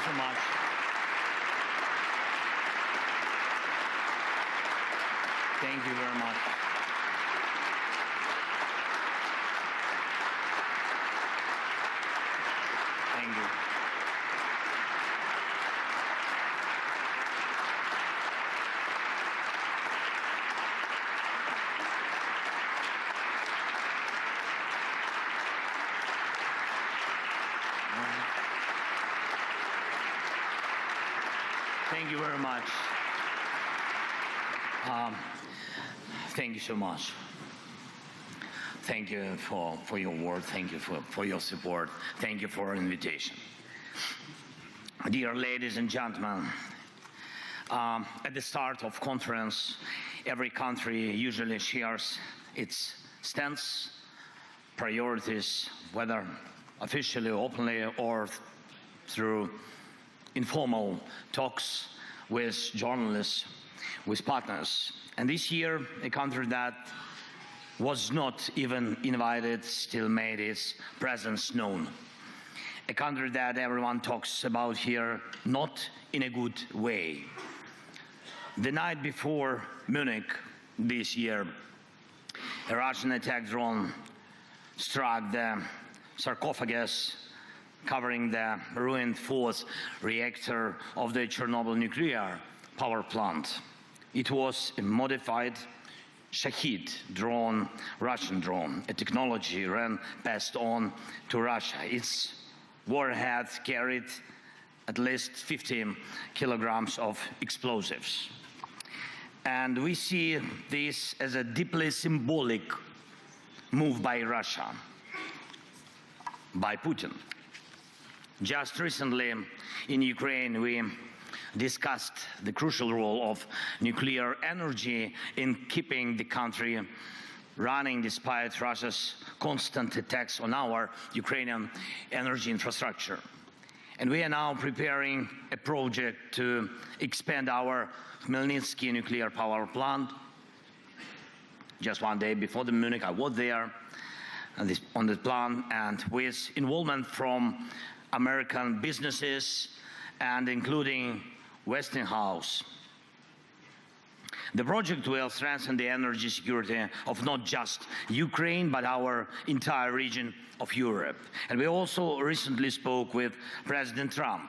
so much. Thank you very much. Thank you. Thank you very much. Thank you so much. Thank you for your word. Thank you for your support. Thank you for your invitation. Dear ladies and gentlemen, at the start of conference, every country usually shares its stance, priorities, whether officially, openly, or through informal talks with journalists, with partners. And this year, a country that was not even invited still made its presence known. A country that everyone talks about here, not in a good way. The night before Munich this year, a Russian attack drone struck the sarcophagus covering the ruined fourth reactor of the Chernobyl nuclear power plant. It was a modified Shahid drone, Russian drone, a technology passed on to Russia. Its warhead carried at least 50 kilograms of explosives. And we see this as a deeply symbolic move by Russia, by Putin. Just recently in Ukraine, we discussed the crucial role of nuclear energy in keeping the country running despite Russia's constant attacks on our Ukrainian energy infrastructure. And we are now preparing a project to expand our Khmelnytsky nuclear power plant. Just one day before the Munich, I was there on the plan, and with involvement from American businesses and including Westinghouse. The project will strengthen the energy security of not just Ukraine, but our entire region of Europe. And we also recently spoke with President Trump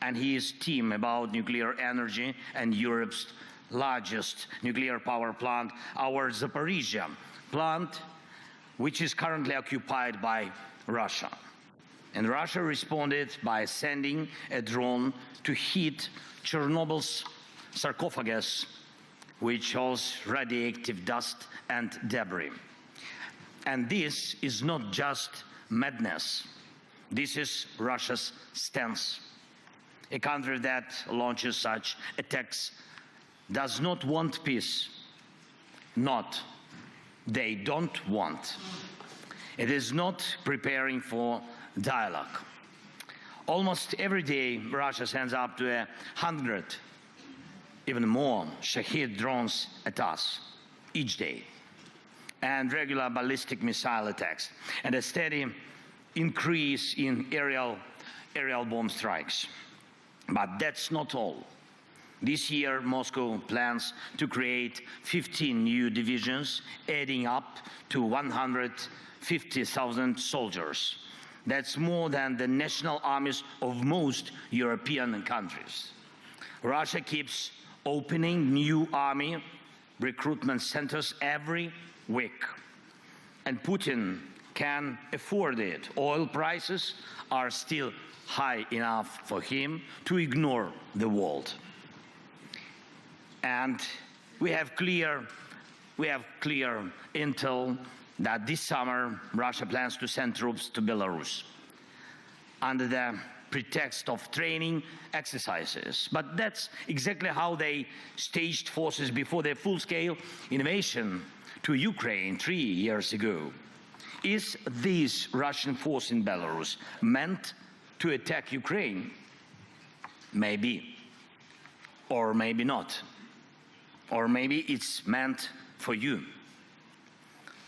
and his team about nuclear energy and Europe's largest nuclear power plant, our Zaporizhzhia plant, which is currently occupied by Russia. And Russia responded by sending a drone to hit Chernobyl's sarcophagus, which shows radioactive dust and debris. And this is not just madness. This is Russia's stance. A country that launches such attacks does not want peace. They don't want. It is not preparing for dialogue. Almost every day, Russia sends up to 100, even more, Shahid drones at us each day, and regular ballistic missile attacks, and a steady increase in aerial bomb strikes. But that's not all. This year, Moscow plans to create 15 new divisions, adding up to 150,000 soldiers. That's more than the national armies of most European countries. Russia keeps opening new army recruitment centers every week. And Putin can afford it. Oil prices are still high enough for him to ignore the world. And we have clear intel that this summer Russia plans to send troops to Belarus under the pretext of training exercises. But that's exactly how they staged forces before their full-scale invasion to Ukraine 3 years ago. Is this Russian force in Belarus meant to attack Ukraine? Maybe, or maybe not. Or maybe it's meant for you.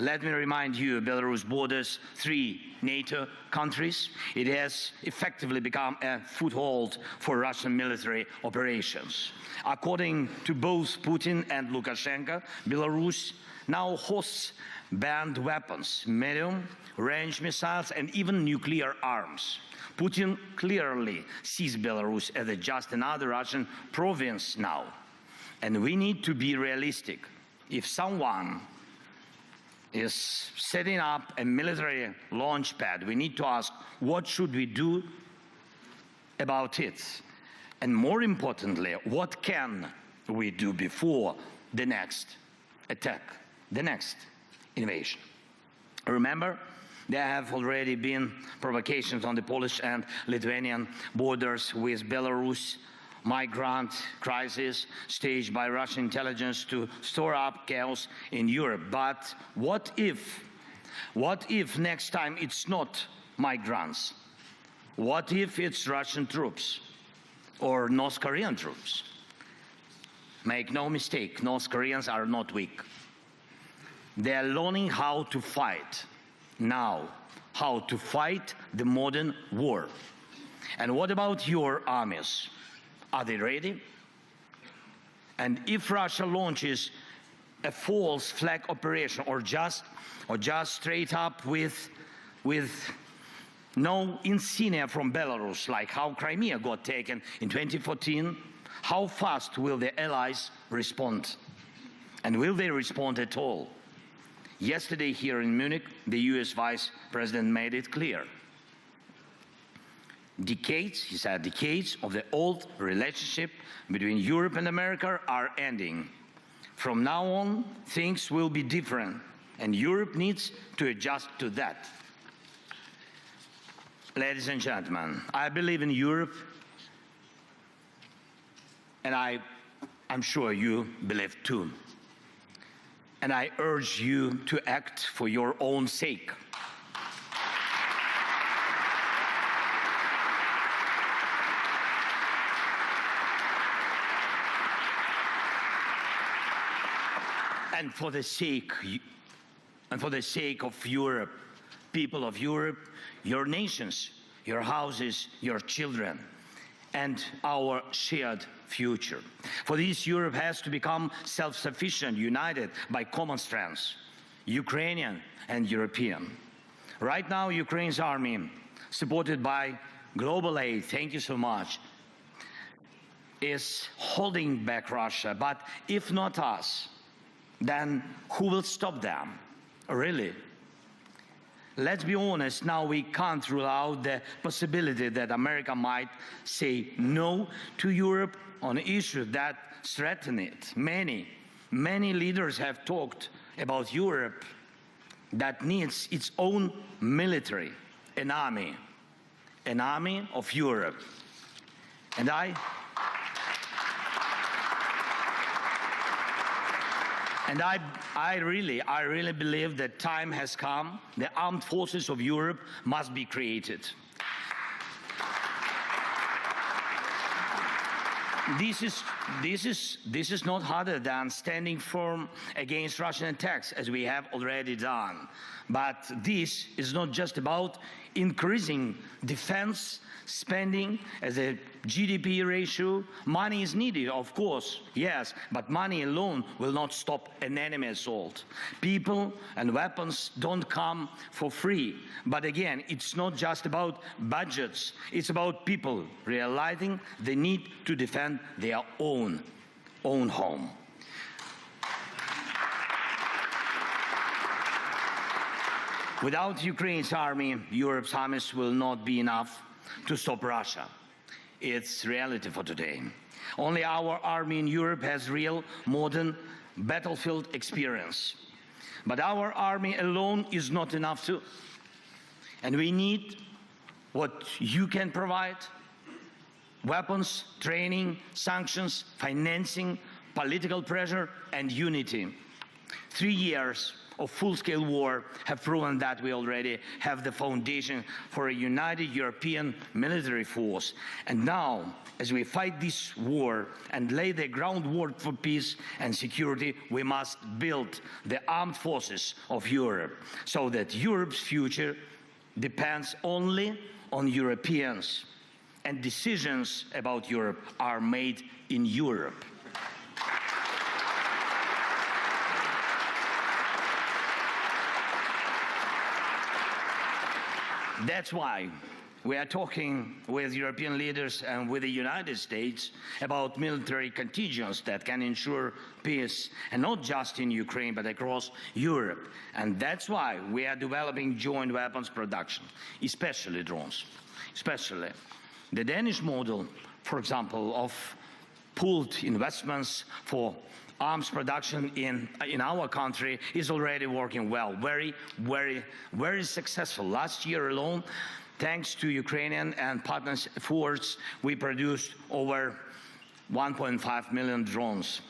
Let me remind you, Belarus borders 3 NATO countries. It has effectively become a foothold for Russian military operations. According to both Putin and Lukashenko, Belarus now hosts banned weapons, medium-range missiles, and even nuclear arms. Putin clearly sees Belarus as just another Russian province now. And we need to be realistic. If someone is setting up a military launch pad, we need to ask, what should we do about it? And more importantly, what can we do before the next attack, the next invasion? Remember, there have already been provocations on the Polish and Lithuanian borders with Belarus, migrant crisis staged by Russian intelligence to store up chaos in Europe. But what if next time it's not migrants? What if it's Russian troops or North Korean troops? Make no mistake, North Koreans are not weak. They are learning how to fight now, how to fight the modern war. And what about your armies? Are they ready? And if Russia launches a false flag operation or just straight up with no insignia from Belarus, like how Crimea got taken in 2014, how fast will the allies respond? And will they respond at all? Yesterday here in Munich, the US Vice President made it clear. Decades, he said, decades of the old relationship between Europe and America are ending. From now on, things will be different, and Europe needs to adjust to that. Ladies and gentlemen, I believe in Europe, and I'm sure you believe too. And I urge you to act for your own sake. And for the sake of Europe, people of Europe, your nations, your houses, your children, and our shared future. For this, Europe has to become self-sufficient, united by common strengths, Ukrainian and European. Right now, Ukraine's army, supported by global aid, thank you so much, is holding back Russia. But if not us, then who will stop them? Really? Let's be honest, now we can't rule out the possibility that America might say no to Europe on issues that threaten it. Many leaders have talked about Europe that needs its own military, an army of Europe. And I really believe that time has come. The armed forces of Europe must be created. This is not harder than standing firm against Russian attacks, as we have already done. But this is not just about increasing defense spending as a GDP ratio. Money is needed, of course, yes, but money alone will not stop an enemy assault. People and weapons don't come for free. But again, it's not just about budgets. It's about people realizing the need to defend their own home. Without Ukraine's army, Europe's armies will not be enough to stop Russia. It's reality for today. Only our army in Europe has real modern battlefield experience. But our army alone is not enough too. And we need what you can provide: weapons, training, sanctions, financing, political pressure, and unity. 3 years of full-scale war have proven that we already have the foundation for a united European military force. And now, as we fight this war and lay the groundwork for peace and security, we must build the armed forces of Europe so that Europe's future depends only on Europeans, and decisions about Europe are made in Europe. That's why we are talking with European leaders and with the United States about military contingents that can ensure peace, and not just in Ukraine, but across Europe. And that's why we are developing joint weapons production, especially drones. Especially the Danish model, for example, of pooled investments for arms production in our country is already working well, very successful. Last year alone, thanks to Ukrainian and partners' efforts, we produced over 1.5 million drones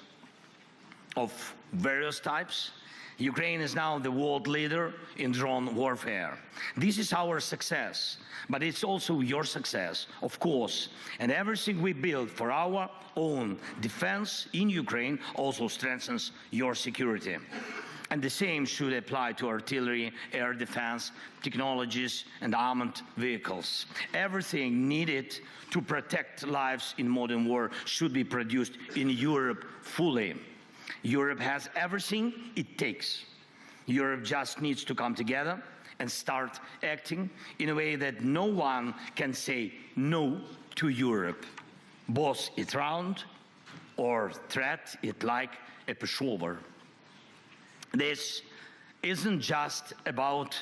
of various types. Ukraine is now the world leader in drone warfare. This is our success, but it's also your success, of course. And everything we build for our own defense in Ukraine also strengthens your security. And the same should apply to artillery, air defense, technologies, and armored vehicles. Everything needed to protect lives in modern war should be produced in Europe fully. Europe has everything it takes. Europe just needs to come together and start acting in a way that no one can say no to Europe. Boss it round or threat it like a pushover. This isn't just about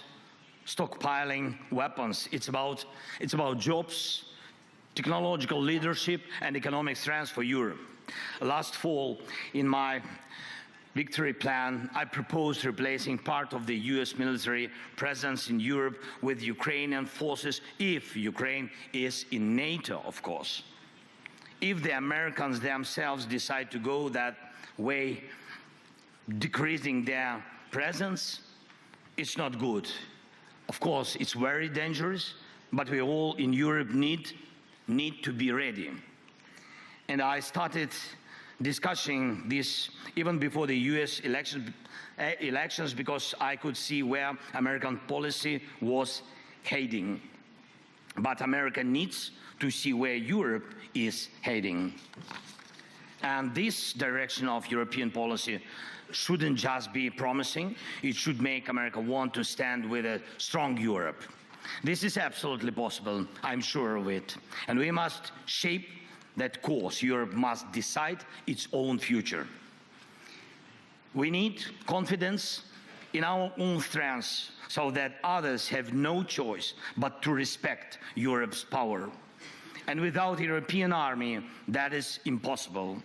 stockpiling weapons. It's about jobs, technological leadership, and economic strength for Europe. Last fall, in my victory plan, I proposed replacing part of the US military presence in Europe with Ukrainian forces if Ukraine is in NATO, of course. If the Americans themselves decide to go that way, decreasing their presence, it's not good. Of course, it's very dangerous, but we all in Europe need to be ready. And I started discussing this even before the US elections because I could see where American policy was heading. But America needs to see where Europe is heading. And this direction of European policy shouldn't just be promising, it should make America want to stand with a strong Europe. This is absolutely possible, I'm sure of it. And we must shape that course. Europe must decide its own future. We need confidence in our own strengths so that others have no choice but to respect Europe's power. And without a European army, that is impossible.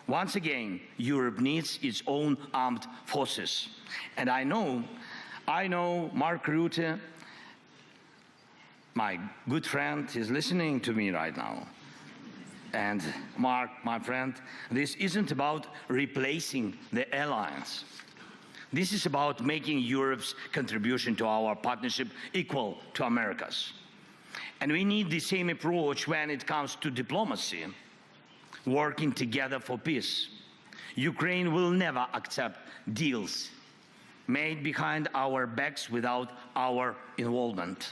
Once again, Europe needs its own armed forces. And I know Mark Rutte, my good friend, is listening to me right now. And Mark, my friend, this isn't about replacing the alliance. This is about making Europe's contribution to our partnership equal to America's. And we need the same approach when it comes to diplomacy, working together for peace. Ukraine will never accept deals made behind our backs without our involvement.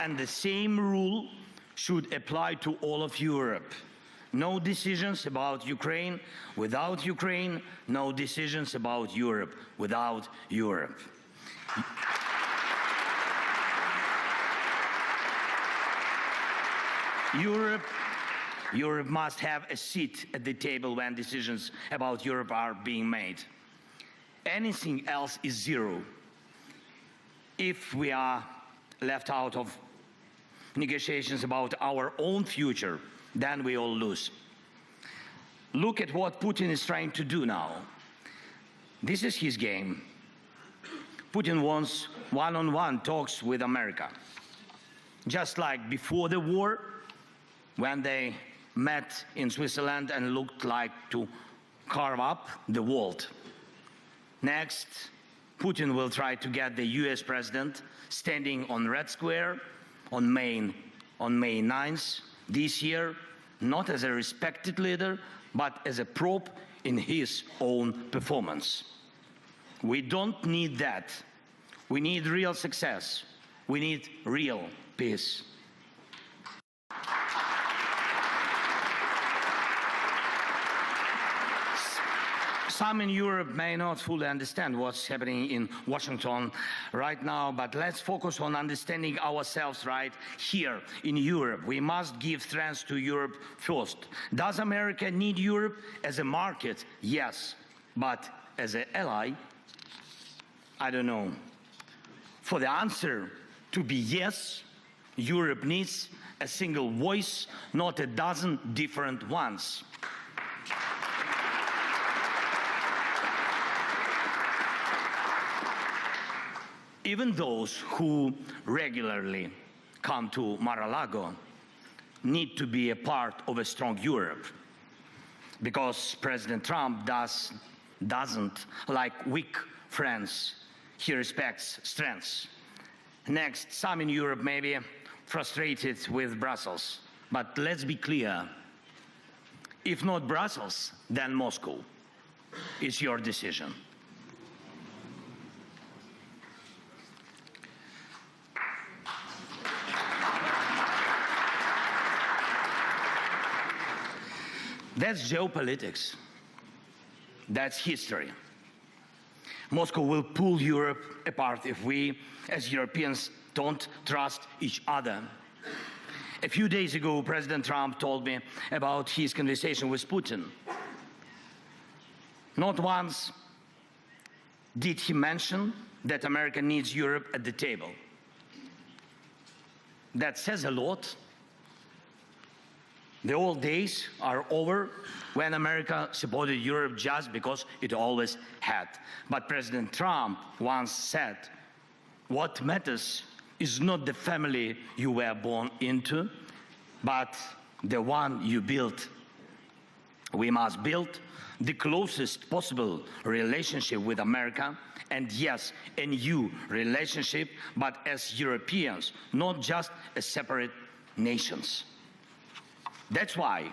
And the same rule should apply to all of Europe. No decisions about Ukraine without Ukraine, no decisions about Europe without Europe. Europe must have a seat at the table when decisions about Europe are being made. Anything else is zero. If we are left out of negotiations about our own future, then we all lose. Look at what Putin is trying to do now. This is his game. Putin wants one-on-one talks with America. just like before the war, when they met in Switzerland and looked like to carve up the world. Next, Putin will try to get the US president standing on Red Square on May 9th this year, not as a respected leader, but as a prop in his own performance. We don't need that. We need real success. We need real peace. Some in Europe may not fully understand what's happening in Washington right now, but let's focus on understanding ourselves right here in Europe. We must give strength to Europe first. Does America need Europe as a market? Yes. But as an ally? I don't know. For the answer to be yes, Europe needs a single voice, not a dozen different ones. Even those who regularly come to Mar-a-Lago need to be a part of a strong Europe, because President Trump doesn't like weak friends. He respects strengths. Next, some in Europe may be frustrated with Brussels, but let's be clear. If not Brussels, then Moscow. It's your decision. That's geopolitics. That's history. Moscow will pull Europe apart if we, as Europeans, don't trust each other. A few days ago, President Trump told me about his conversation with Putin. Not once did he mention that America needs Europe at the table. That says a lot. The old days are over when America supported Europe just because it always had. But President Trump once said, what matters is not the family you were born into, but the one you built. We must build the closest possible relationship with America, and yes, a new relationship, but as Europeans, not just as separate nations. That's why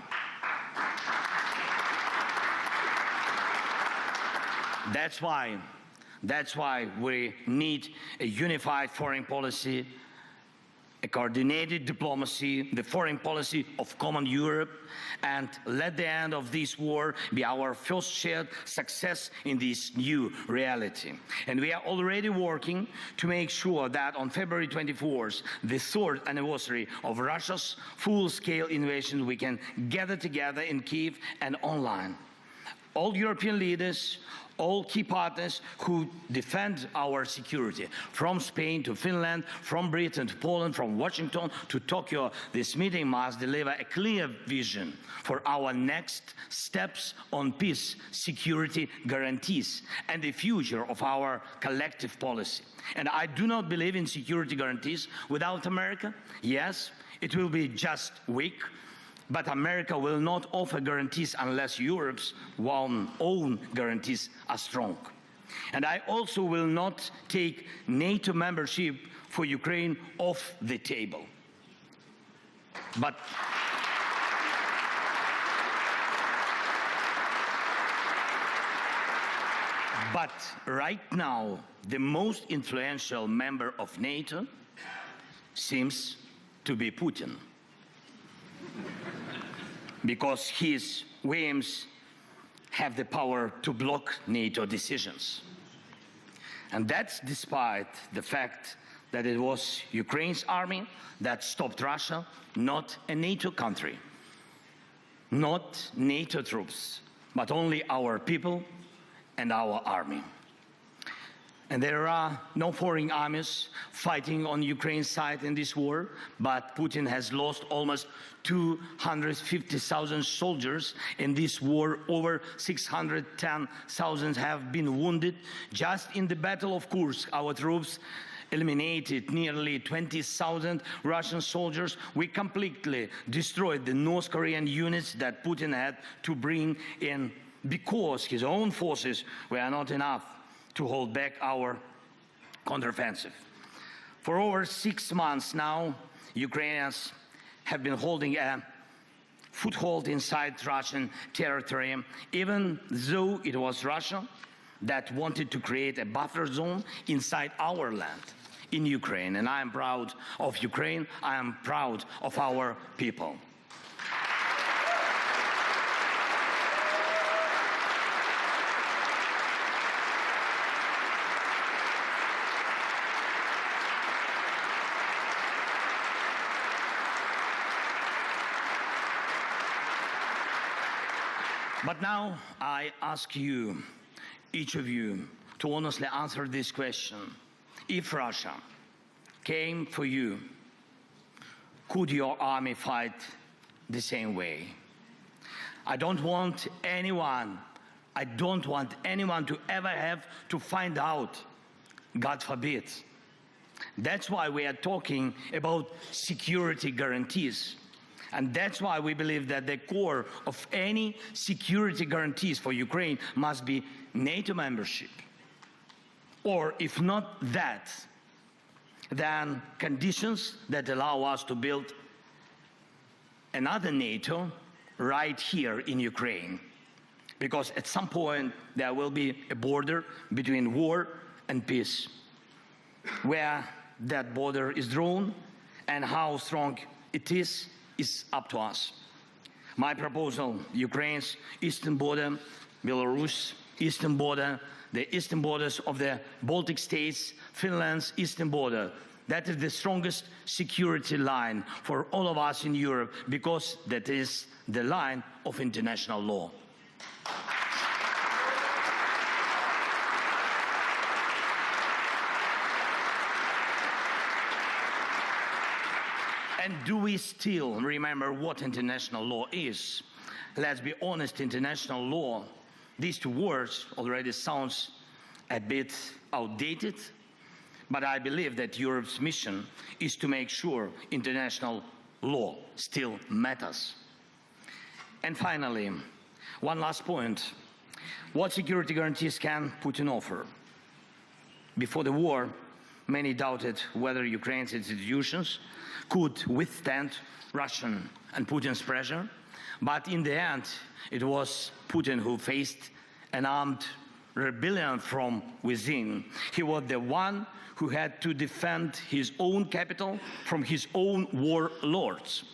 we need a unified foreign policy, a coordinated diplomacy, the foreign policy of common Europe, and let the end of this war be our first shared success in this new reality. And we are already working to make sure that on February 24th, the third anniversary of Russia's full-scale invasion, we can gather together in Kyiv and online. All European leaders, all key partners who defend our security, from Spain to Finland, from Britain to Poland, from Washington to Tokyo, this meeting must deliver a clear vision for our next steps on peace, security guarantees, and the future of our collective policy. And I do not believe in security guarantees without America. Yes, it will be just weak, but America will not offer guarantees unless Europe's own guarantees are strong. And I also will not take NATO membership for Ukraine off the table. But right now, the most influential member of NATO seems to be Putin, because his whims have the power to block NATO decisions. And that's despite the fact that it was Ukraine's army that stopped Russia, not a NATO country, not NATO troops, but only our people and our army. And there are no foreign armies fighting on Ukraine's side in this war, but Putin has lost almost 250,000 soldiers in this war. Over 610,000 have been wounded. Just in the Battle of Kursk, our troops eliminated nearly 20,000 Russian soldiers. We completely destroyed the North Korean units that Putin had to bring in because his own forces were not enough to hold back our counteroffensive. For over 6 months now, Ukrainians have been holding a foothold inside Russian territory, even though it was Russia that wanted to create a buffer zone inside our land in Ukraine. And I am proud of Ukraine. I am proud of our people. But now I ask you, each of you, to honestly answer this question. If Russia came for you, could your army fight the same way? I don't want anyone to ever have to find out, God forbid. That's why we are talking about security guarantees. And that's why we believe that the core of any security guarantees for Ukraine must be NATO membership. Or if not that, then conditions that allow us to build another NATO right here in Ukraine. Because at some point there will be a border between war and peace. Where that border is drawn and how strong it is up to us. My proposal, Ukraine's eastern border, Belarus eastern border, the eastern borders of the Baltic states, Finland's eastern border, that is the strongest security line for all of us in Europe because that is the line of international law. And do we still remember what international law is? Let's be honest, international law, these two words already sounds a bit outdated, but I believe that Europe's mission is to make sure international law still matters. And finally, one last point. What security guarantees can Putin offer? Before the war, many doubted whether Ukraine's institutions could withstand Russian and Putin's pressure, but in the end, it was Putin who faced an armed rebellion from within. He was the one who had to defend his own capital from his own warlords.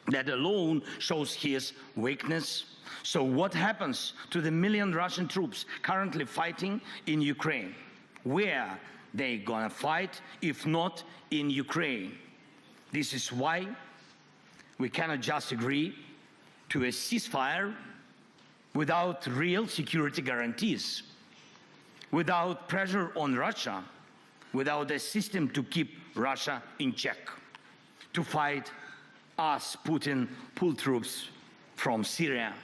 That alone shows his weakness. So what happens to the million Russian troops currently fighting in Ukraine? Where they gonna fight if not in Ukraine? This is why we cannot just agree to a ceasefire without real security guarantees, without pressure on Russia, without a system to keep Russia in check, to fight us, Putin, pull troops from Syria,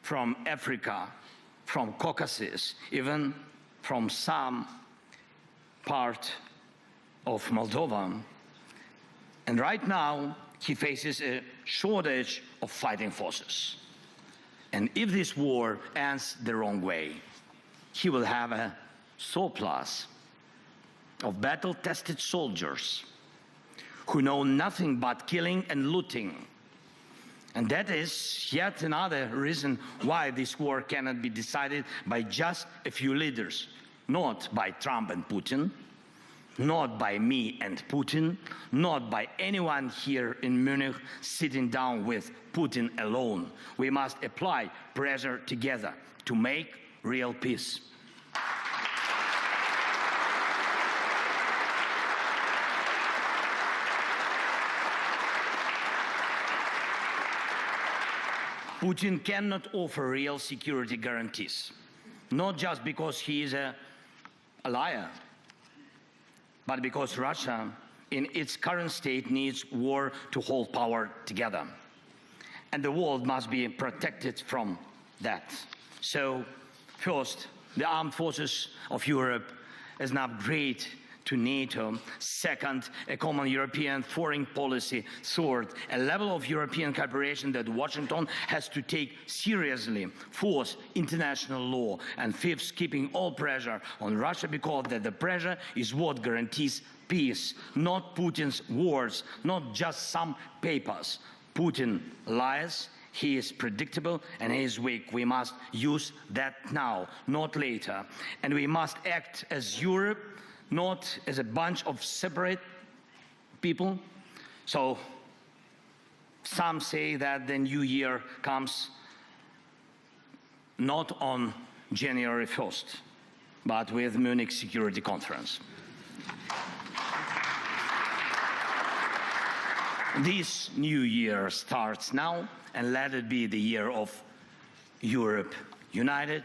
from Africa, from Caucasus, even from some part of Moldova. And right now, he faces a shortage of fighting forces. And if this war ends the wrong way, he will have a surplus of battle-tested soldiers who know nothing but killing and looting. And that is yet another reason why this war cannot be decided by just a few leaders, not by Trump and Putin, not by me and Putin, not by anyone here in Munich sitting down with Putin alone. We must apply pressure together to make real peace. Putin cannot offer real security guarantees, not just because he is a liar, but because Russia, in its current state, needs war to hold power together. And the world must be protected from that. So, first, the armed forces of Europe is an upgrade to NATO. Second, a common European foreign policy. Third, a level of European cooperation that Washington has to take seriously. Fourth, international law. And fifth, keeping all pressure on Russia, because that the pressure is what guarantees peace, not Putin's words, not just some papers. Putin lies. He is predictable and he is weak. We must use that now, not later. And we must act as Europe, not as a bunch of separate people. So some say that the new year comes not on January 1st, but with Munich Security Conference. This new year starts now, and let it be the year of Europe, united,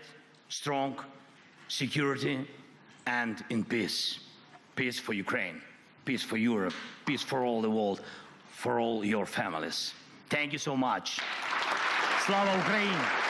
strong, security, and in peace. Peace for Ukraine, peace for Europe, peace for all the world, for all your families. Thank you so much. Slava Ukraini!